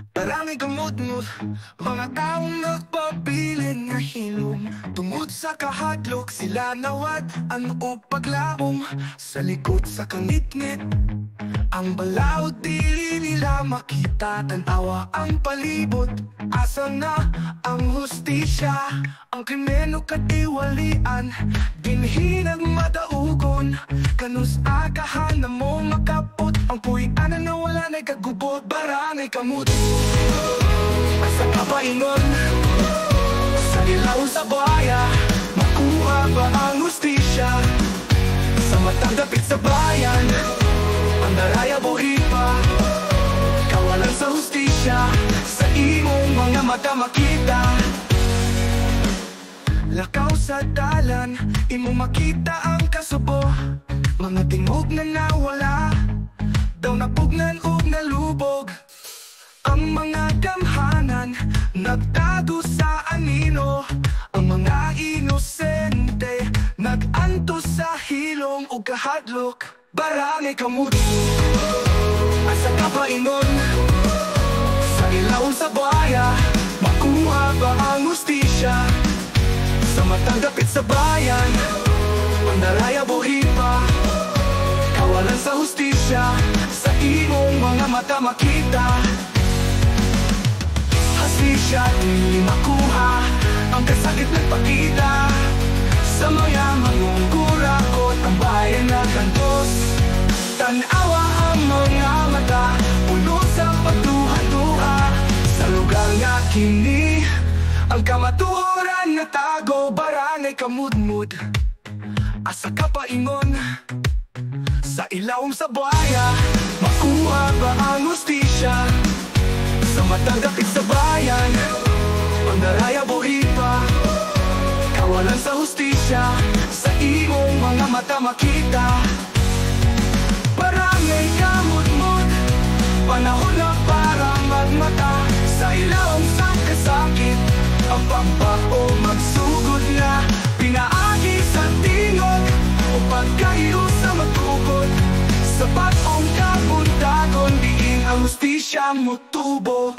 Marami gamot-mot, mga taong nagpabilin nga hilom. Tungod sa kahadlok, sila nawad ang paglaom. Sa likod sa kangitngit, ang balaod dili nila makita. Tanawa ang palibot, asa na ang hustisya? Ang krimen o katiwalian, dinhinag madaugon. Kanus agahan na mo makapot, ang puwianan na wala na'y kagubot. Barangay kamot, asa ka ba ingon? Sa ilaw sa baya, makuha ba ang hustisya? Sa matang dapit sa bayan, ang daraya buhi pa. Kawalan sa hustisya, sa imong mga mata makita. Lakaw sa dalan, imo makita ang kasubo. Mga tingog na nawala, daw napugnan og nalubog. Ang mga damhanan, nagtago sa anino. Ang mga inosente, naganto sa hilom o kahadlok. Barangay kamot, asa ka ba ingon? Sa ilaw sa baya, makuha ba ang hustisya? Sa matang dapit sa bayan, ang daraya buhi pa. Kawalan sa hustisya, sa imong mga mata makita. Hastisya, dili makuha, ang kasakit nagpakita. Sa mga manungkurakot, ang bayan na kantos. Tanawa ang mga mata, puno sa pagduha-duha. Sa lugar nga kini, ang kamatuoran nga tago. Barangay kamudmud, asa ka pa ingon? Sa ilawom sa buhaya, makuha ba ang hustisya? Sa matang dapit sa bayan, ang daraya buhi pa. Kawalan sa hustisya, sa imong mga mata makita. Barangay kamudmud, panahon na para magmata. Sa ilawom sa kasakit, ang pagbao magsugod na. Pinaagi sa tingog, o pagkahiyo sa magtukod. Sa patong kabundagon, diin ang hustisya mo tubo.